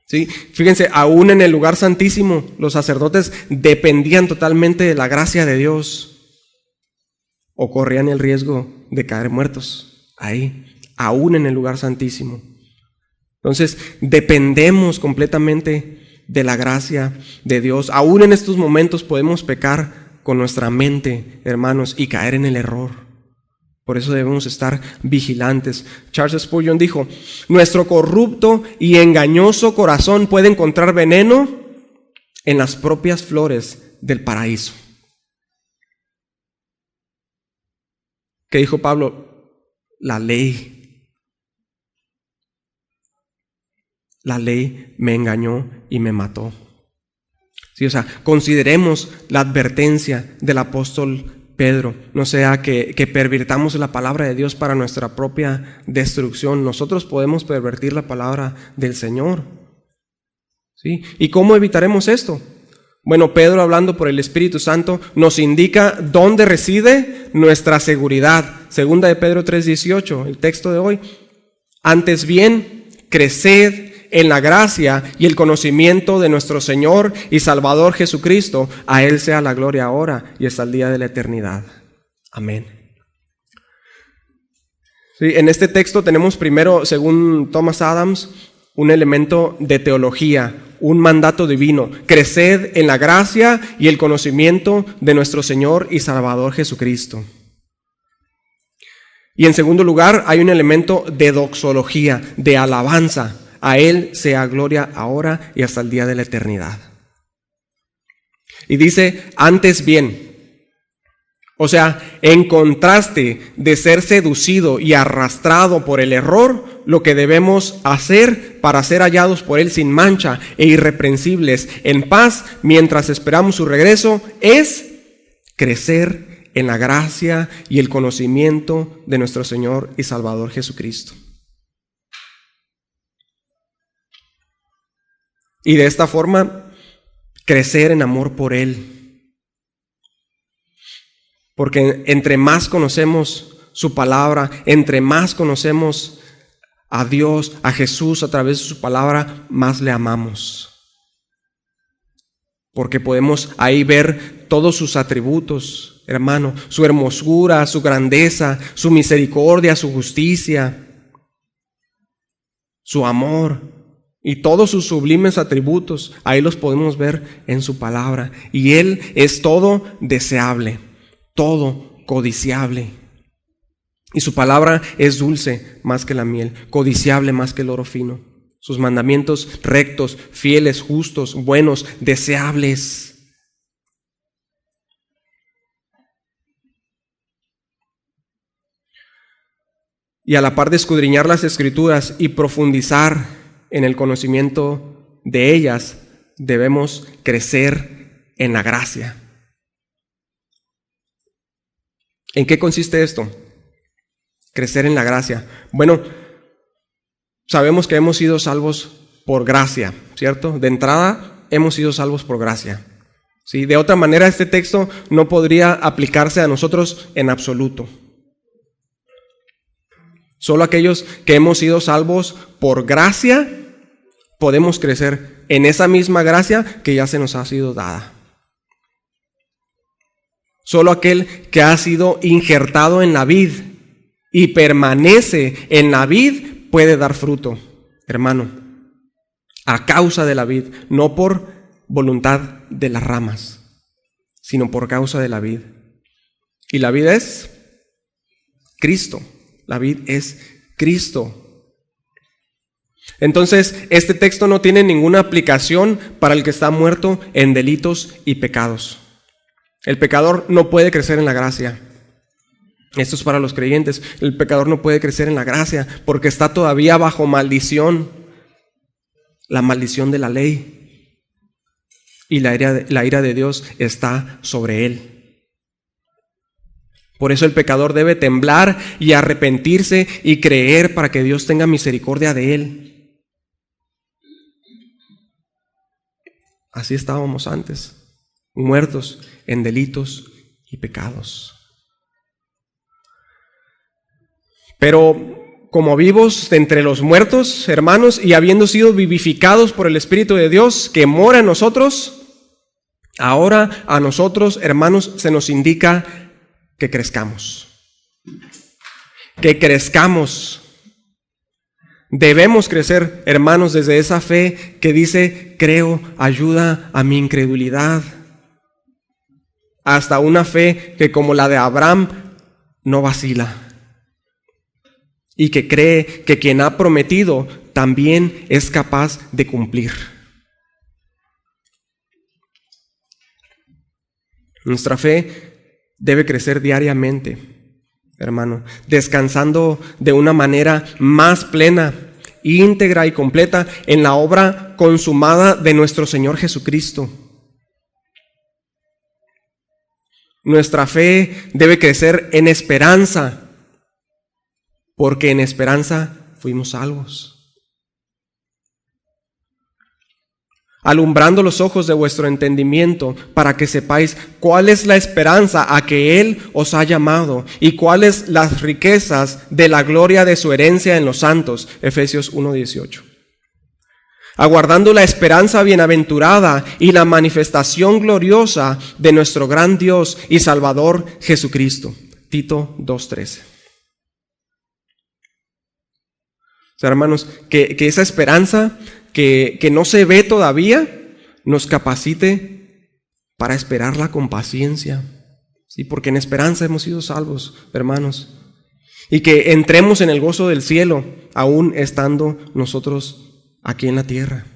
Sí, fíjense, aún en el lugar santísimo, los sacerdotes dependían totalmente de la gracia de Dios o corrían el riesgo de caer muertos. Ahí, aún en el lugar santísimo. Entonces, dependemos completamente de la gracia de Dios. Aún en estos momentos podemos pecar con nuestra mente, hermanos, y caer en el error. Por eso debemos estar vigilantes. Charles Spurgeon dijo, nuestro corrupto y engañoso corazón puede encontrar veneno en las propias flores del paraíso. ¿Qué dijo Pablo? La ley me engañó y me mató. Sí, o sea, consideremos la advertencia del apóstol Pedro, no sea que pervirtamos la palabra de Dios para nuestra propia destrucción. Nosotros podemos pervertir la palabra del Señor. ¿Sí? ¿Y cómo evitaremos esto? Bueno, Pedro, hablando por el Espíritu Santo, nos indica dónde reside nuestra seguridad. Segunda de Pedro 3:18, el texto de hoy. Antes bien, creced en la gracia y el conocimiento de nuestro Señor y Salvador Jesucristo. A Él sea la gloria ahora y hasta el día de la eternidad. Amén. Sí, en este texto tenemos primero, según Thomas Adams, un elemento de teología, un mandato divino. Creced en la gracia y el conocimiento de nuestro Señor y Salvador Jesucristo. Y en segundo lugar, hay un elemento de doxología, de alabanza. A Él sea gloria ahora y hasta el día de la eternidad. Y dice, antes bien. O sea, en contraste de ser seducido y arrastrado por el error, lo que debemos hacer para ser hallados por Él sin mancha e irreprensibles en paz mientras esperamos su regreso es crecer en la gracia y el conocimiento de nuestro Señor y Salvador Jesucristo. Y de esta forma, crecer en amor por Él. Porque entre más conocemos su palabra, entre más conocemos a Dios, a Jesús a través de su palabra, más le amamos. Porque podemos ahí ver todos sus atributos, hermano, su hermosura, su grandeza, su misericordia, su justicia, su amor y todos sus sublimes atributos. Ahí los podemos ver en su palabra. Y Él es todo deseable, todo codiciable. Y su palabra es dulce más que la miel, codiciable más que el oro fino. Sus mandamientos rectos, fieles, justos, buenos, deseables. Y a la par de escudriñar las Escrituras y profundizar en el conocimiento de ellas, debemos crecer en la gracia. ¿En qué consiste esto? Crecer en la gracia. Bueno, sabemos que hemos sido salvos por gracia, ¿cierto? De entrada, hemos sido salvos por gracia. ¿Sí? De otra manera, este texto no podría aplicarse a nosotros en absoluto. Solo aquellos que hemos sido salvos por gracia podemos crecer en esa misma gracia que ya se nos ha sido dada. Solo aquel que ha sido injertado en la vid y permanece en la vid puede dar fruto, hermano, a causa de la vid, no por voluntad de las ramas, sino por causa de la vid. Y la vid es Cristo. La vid es Cristo. Entonces, este texto no tiene ninguna aplicación para el que está muerto en delitos y pecados. El pecador no puede crecer en la gracia. Esto es para los creyentes. El pecador no puede crecer en la gracia porque está todavía bajo maldición. La maldición de la ley. Y la ira de Dios está sobre él. Por eso el pecador debe temblar y arrepentirse y creer para que Dios tenga misericordia de él. Así estábamos antes, muertos en delitos y pecados. Pero como vivos de entre los muertos, hermanos, y habiendo sido vivificados por el Espíritu de Dios que mora en nosotros, ahora a nosotros, hermanos, se nos indica que crezcamos. Que crezcamos. Debemos crecer, hermanos, desde esa fe que dice, creo, ayuda a mi incredulidad, hasta una fe que como la de Abraham no vacila. Y que cree que quien ha prometido también es capaz de cumplir. Nuestra fe debe crecer diariamente, hermano, descansando de una manera más plena, íntegra y completa en la obra consumada de nuestro Señor Jesucristo. Nuestra fe debe crecer en esperanza, porque en esperanza fuimos salvos. Alumbrando los ojos de vuestro entendimiento, para que sepáis cuál es la esperanza a que Él os ha llamado, y cuáles las riquezas de la gloria de su herencia en los santos. Efesios 1:18. Aguardando la esperanza bienaventurada y la manifestación gloriosa de nuestro gran Dios y Salvador Jesucristo. Tito 2:13. O sea, hermanos, que esa esperanza que no se ve todavía nos capacite para esperarla con paciencia. Sí, porque en esperanza hemos sido salvos, hermanos. Y que entremos en el gozo del cielo, aún estando nosotros aquí en la tierra.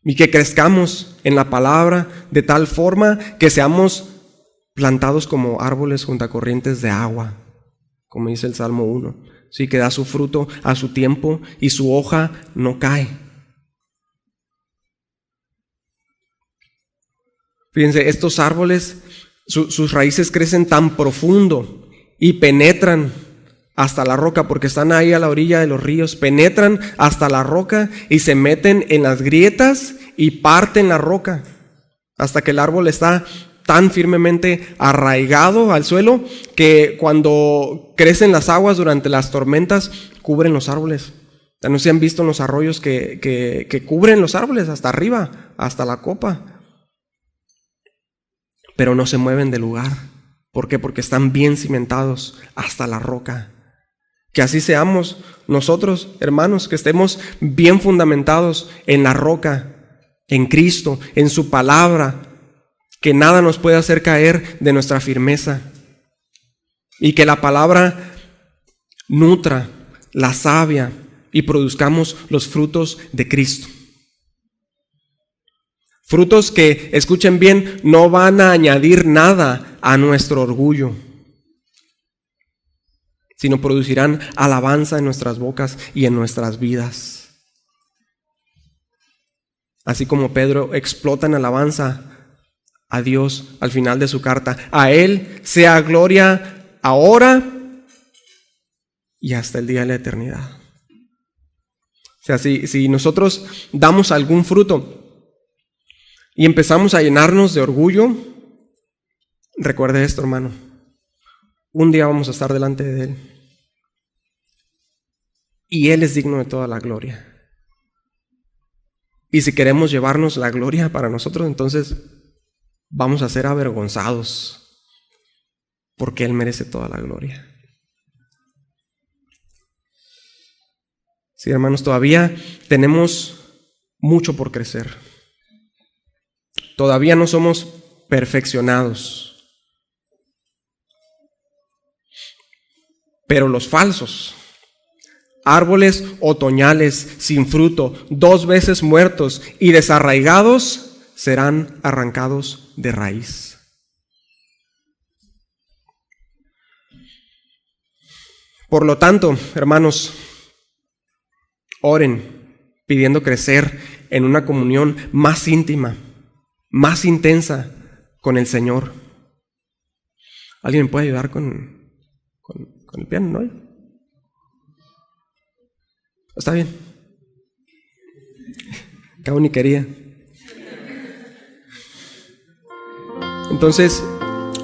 Y que crezcamos en la palabra de tal forma que seamos plantados como árboles junto a corrientes de agua, como dice el Salmo 1. Sí, que da su fruto a su tiempo y su hoja no cae. Fíjense, estos árboles, sus raíces crecen tan profundo y penetran hasta la roca, porque están ahí a la orilla de los ríos, penetran hasta la roca y se meten en las grietas y parten la roca, hasta que el árbol está tan firmemente arraigado al suelo que cuando crecen las aguas durante las tormentas, cubren los árboles. No se han visto en los arroyos que cubren los árboles hasta arriba, hasta la copa. Pero no se mueven de lugar. ¿Por qué? Porque están bien cimentados hasta la roca. Que así seamos nosotros, hermanos, que estemos bien fundamentados en la roca, en Cristo, en su palabra, que nada nos puede hacer caer de nuestra firmeza. Y que la palabra nutra, la savia, y produzcamos los frutos de Cristo. Frutos que, escuchen bien, no van a añadir nada a nuestro orgullo, sino producirán alabanza en nuestras bocas y en nuestras vidas. Así como Pedro explota en alabanza a Dios al final de su carta. A Él sea gloria ahora y hasta el día de la eternidad. O sea, si nosotros damos algún fruto y empezamos a llenarnos de orgullo, recuerde esto, hermano. Un día vamos a estar delante de Él. Y Él es digno de toda la gloria. Y si queremos llevarnos la gloria para nosotros, entonces vamos a ser avergonzados, porque Él merece toda la gloria. Sí, hermanos, todavía tenemos mucho por crecer. Todavía no somos perfeccionados. Pero los falsos, árboles otoñales sin fruto, 2 veces muertos y desarraigados, serán arrancados de raíz. Por lo tanto, hermanos, oren pidiendo crecer en una comunión más íntima, más intensa con el Señor. ¿Alguien me puede ayudar con el piano, no? Está bien. Cabo ni quería. Entonces,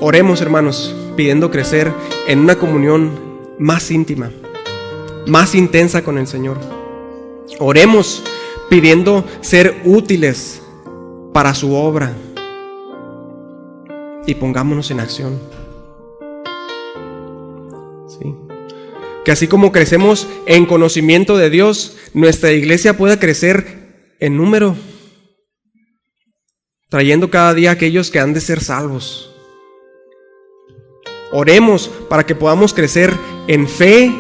oremos, hermanos, pidiendo crecer en una comunión más íntima, más intensa con el Señor. Oremos pidiendo ser útiles para su obra y pongámonos en acción. ¿Sí? Que así como crecemos en conocimiento de Dios, nuestra iglesia pueda crecer en número, trayendo cada día a aquellos que han de ser salvos. Oremos para que podamos crecer en fe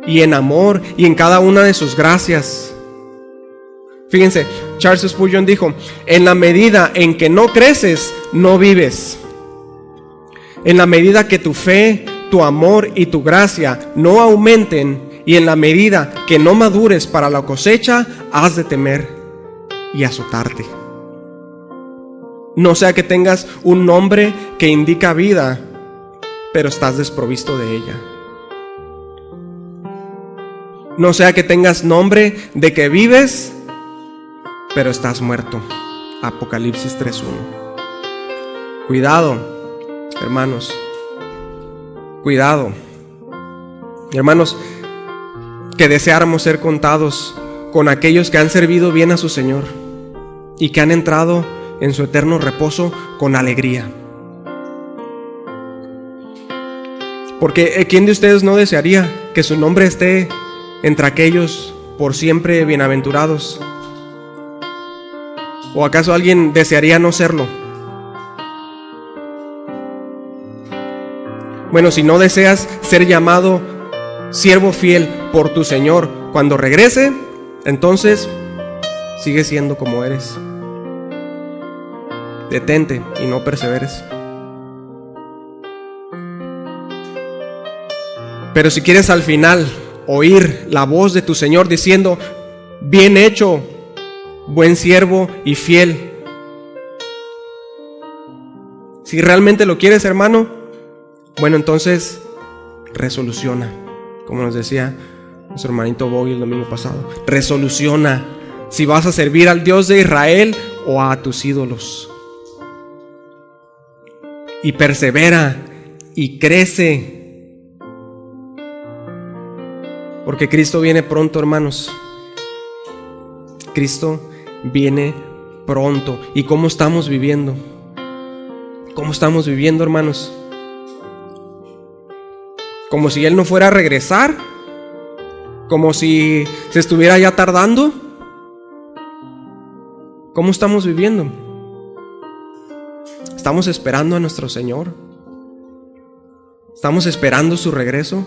y en amor y en cada una de sus gracias. Fíjense, Charles Spurgeon dijo: en la medida en que no creces, no vives. En la medida que tu fe, tu amor y tu gracia no aumenten, y en la medida que no madures para la cosecha, has de temer y azotarte. No sea que tengas un nombre que indica vida, pero estás desprovisto de ella. No sea que tengas nombre de que vives, pero estás muerto. Apocalipsis 3:1. Cuidado, hermanos. Cuidado. Hermanos, que deseáramos ser contados con aquellos que han servido bien a su Señor y que han entrado en su eterno reposo con alegría. Porque ¿quién de ustedes no desearía que su nombre esté entre aquellos por siempre bienaventurados? ¿O acaso alguien desearía no serlo? Bueno, si no deseas ser llamado siervo fiel por tu Señor cuando regrese, entonces sigue siendo como eres. Detente y no perseveres. Pero si quieres al final oír la voz de tu Señor diciendo: bien hecho, buen siervo y fiel. Si realmente lo quieres, hermano, bueno, entonces resoluciona, como nos decía nuestro hermanito Boggy el domingo pasado. Resoluciona si vas a servir al Dios de Israel o a tus ídolos. y persevera y crece. Porque Cristo viene pronto, hermanos. Cristo viene pronto. ¿Y cómo estamos viviendo? ¿Cómo estamos viviendo, hermanos? ¿Como si Él no fuera a regresar? ¿Como si se estuviera ya tardando? ¿Cómo estamos viviendo? ¿Estamos esperando a nuestro Señor? ¿Estamos esperando su regreso?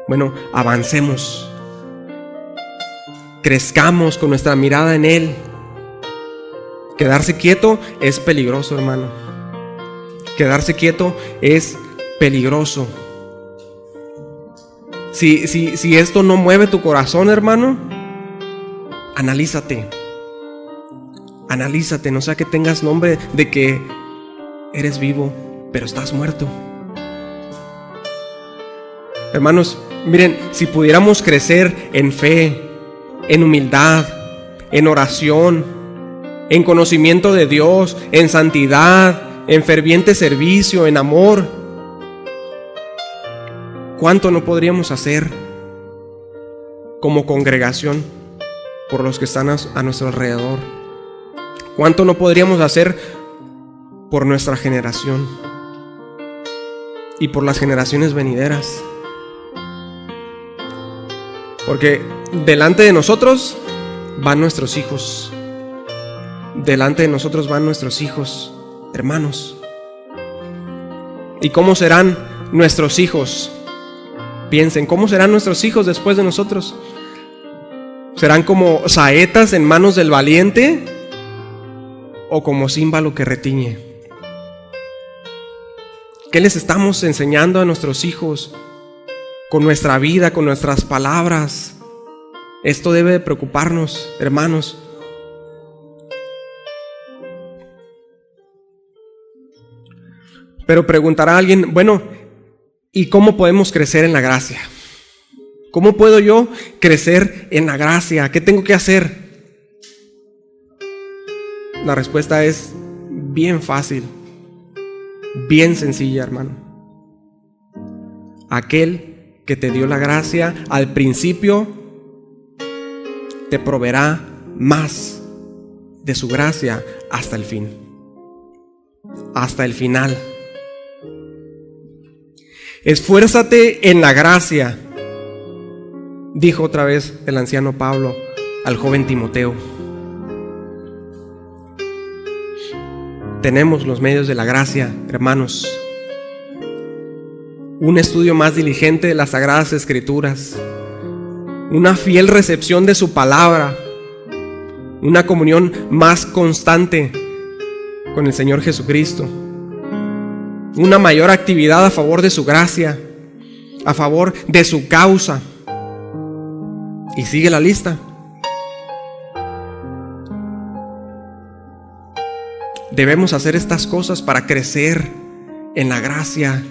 Bueno, avancemos. Crezcamos con nuestra mirada en Él. Quedarse quieto es peligroso, hermano. Quedarse quieto es peligroso. Si esto no mueve tu corazón, hermano, analízate. Analízate, no sea que tengas nombre de que eres vivo, pero estás muerto. Hermanos, miren, si pudiéramos crecer en fe, en humildad, en oración, en conocimiento de Dios, en santidad, en ferviente servicio, en amor, ¿cuánto no podríamos hacer como congregación por los que están a nuestro alrededor? ¿Cuánto no podríamos hacer por nuestra generación y por las generaciones venideras? Porque delante de nosotros van nuestros hijos. Delante de nosotros van nuestros hijos, hermanos. ¿Y cómo serán nuestros hijos? Piensen, ¿cómo serán nuestros hijos después de nosotros? ¿Serán como saetas en manos del valiente o como címbalo que retiñe? ¿Qué les estamos enseñando a nuestros hijos con nuestra vida, con nuestras palabras? Esto debe de preocuparnos, hermanos. Pero preguntará alguien, bueno, ¿y cómo podemos crecer en la gracia? ¿Cómo puedo yo crecer en la gracia? ¿Qué tengo que hacer? La respuesta es bien fácil, bien sencilla, hermano. Aquel que te dio la gracia al principio te proveerá más de su gracia hasta el fin, hasta el final. Esfuérzate en la gracia, dijo otra vez el anciano Pablo al joven Timoteo. Tenemos los medios de la gracia, hermanos. Un estudio más diligente de las Sagradas Escrituras, una fiel recepción de su palabra, una comunión más constante con el Señor Jesucristo, una mayor actividad a favor de su gracia, a favor de su causa. Y sigue la lista. Debemos hacer estas cosas para crecer en la gracia.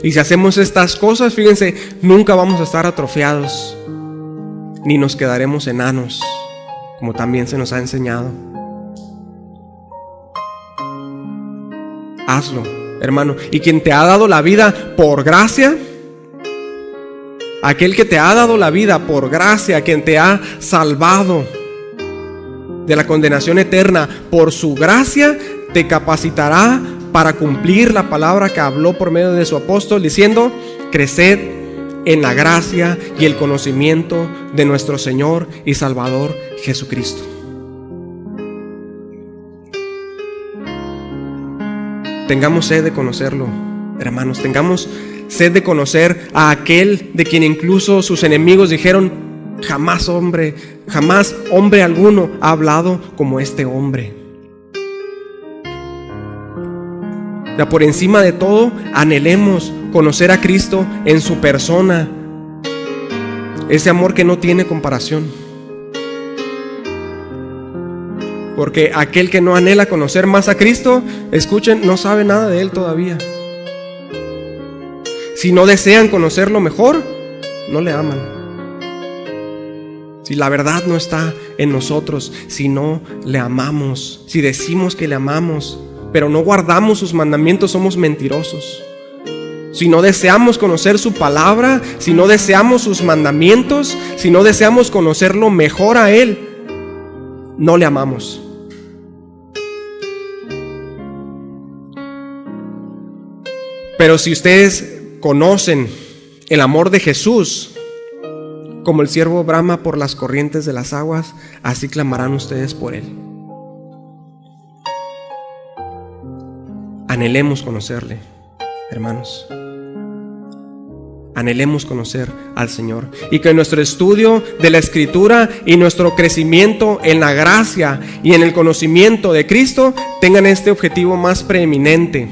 Y si hacemos estas cosas, fíjense, nunca vamos a estar atrofiados, ni nos quedaremos enanos, como también se nos ha enseñado. Hazlo, hermano. Y quien te ha dado la vida por gracia, aquel que te ha dado la vida por gracia, quien te ha salvado de la condenación eterna por su gracia, te capacitará para cumplir la palabra que habló por medio de su apóstol, diciendo: creced en la gracia y el conocimiento de nuestro Señor y Salvador Jesucristo. Tengamos sed de conocerlo, hermanos. Tengamos sed de conocer a aquel de quien incluso sus enemigos dijeron: jamás hombre alguno ha hablado como este hombre. Ya por encima de todo, anhelemos conocer a Cristo en su persona, ese amor que no tiene comparación. Porque aquel que no anhela conocer más a Cristo, escuchen, no sabe nada de Él todavía. Si no desean conocerlo mejor, no le aman. Si la verdad no está en nosotros, si no le amamos, si decimos que le amamos, pero no guardamos sus mandamientos, somos mentirosos. Si no deseamos conocer su palabra, si no deseamos sus mandamientos, si no deseamos conocerlo mejor a Él, no le amamos. Pero si ustedes conocen el amor de Jesús, como el ciervo brama por las corrientes de las aguas, así clamarán ustedes por Él. Anhelemos conocerle, hermanos. Anhelemos conocer al Señor, y que nuestro estudio de la Escritura y nuestro crecimiento en la gracia y en el conocimiento de Cristo tengan este objetivo más preeminente: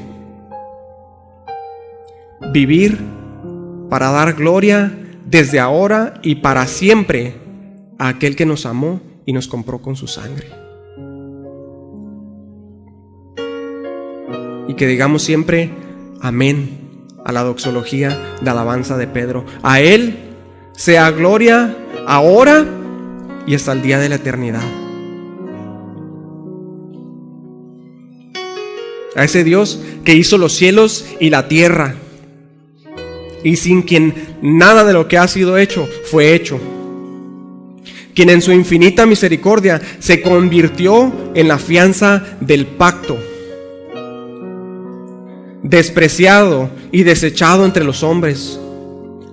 vivir para dar gloria desde ahora y para siempre a aquel que nos amó y nos compró con su sangre. Y que digamos siempre amén a la doxología de alabanza de Pedro. A Él sea gloria ahora y hasta el día de la eternidad. A ese Dios que hizo los cielos y la tierra, y sin quien nada de lo que ha sido hecho fue hecho, quien en su infinita misericordia se convirtió en la fianza del pacto, despreciado y desechado entre los hombres,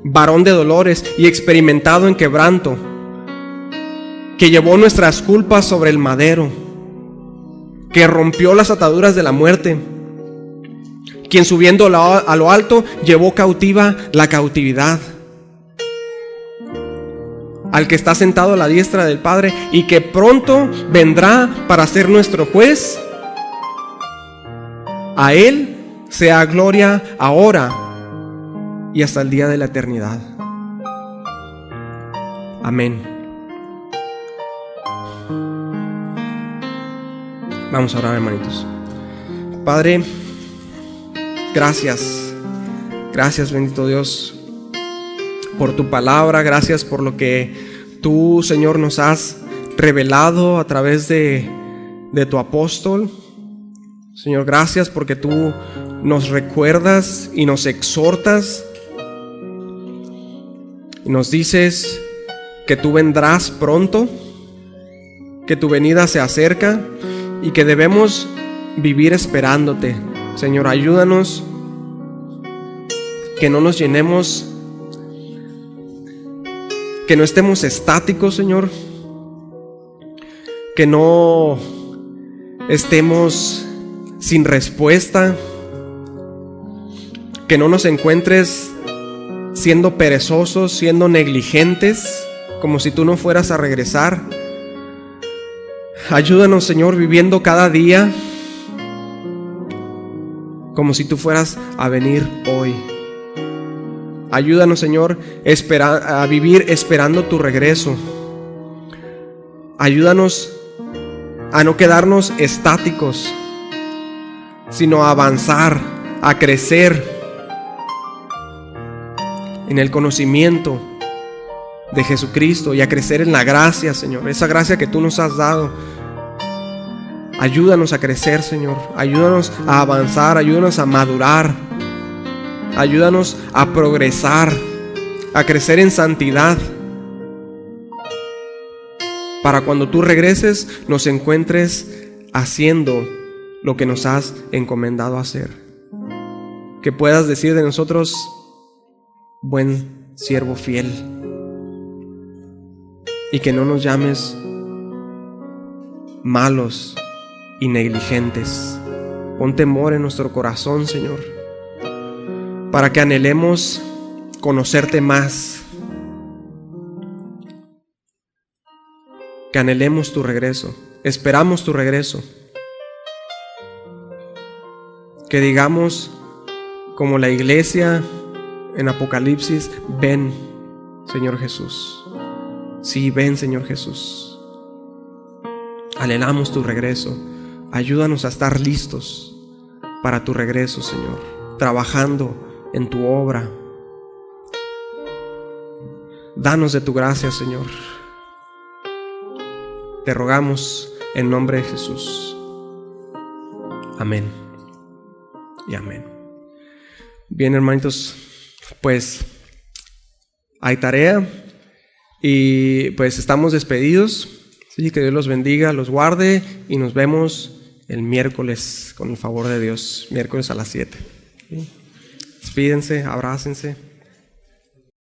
varón de dolores y experimentado en quebranto, que llevó nuestras culpas sobre el madero, que rompió las ataduras de la muerte, quien subiendo a lo alto llevó cautiva la cautividad, al que está sentado a la diestra del Padre y que pronto vendrá para ser nuestro juez. A Él sea gloria ahora y hasta el día de la eternidad. Amén. Vamos a orar, hermanitos. Padre, gracias. Gracias, bendito Dios, por tu palabra. Gracias por lo que tú, Señor, nos has revelado a través de tu apóstol. Señor, gracias porque tú nos recuerdas y nos exhortas y nos dices que tú vendrás pronto, que tu venida se acerca y que debemos vivir esperándote. Señor, ayúdanos, que no nos llenemos, que no estemos estáticos, Señor, que no estemos sin respuesta, que no nos encuentres siendo perezosos, siendo negligentes, como si tú no fueras a regresar. Ayúdanos, Señor, viviendo cada día como si tú fueras a venir hoy. Ayúdanos, Señor, a vivir esperando tu regreso. Ayúdanos a no quedarnos estáticos, sino a avanzar, a crecer en el conocimiento de Jesucristo y a crecer en la gracia, Señor, esa gracia que tú nos has dado. Ayúdanos a crecer, Señor. Ayúdanos a avanzar, ayúdanos a madurar, ayúdanos a progresar, a crecer en santidad, para cuando tú regreses nos encuentres haciendo lo que nos has encomendado hacer. Que puedas decir de nosotros: buen siervo fiel. Y que no nos llames malos y negligentes. Pon temor en nuestro corazón, Señor, para que anhelemos conocerte más, que anhelemos tu regreso. Esperamos tu regreso. Que digamos como la iglesia en Apocalipsis: ven, Señor Jesús. Sí, ven, Señor Jesús. Anhelamos tu regreso. Ayúdanos a estar listos para tu regreso, Señor, trabajando en tu obra. Danos de tu gracia, Señor. Te rogamos en nombre de Jesús. Amén y amén. Bien, hermanitos, pues hay tarea y pues estamos despedidos. Sí, que Dios los bendiga, los guarde y nos vemos el miércoles con el favor de Dios, miércoles a las 7. ¿Sí? Despídense, abrácense.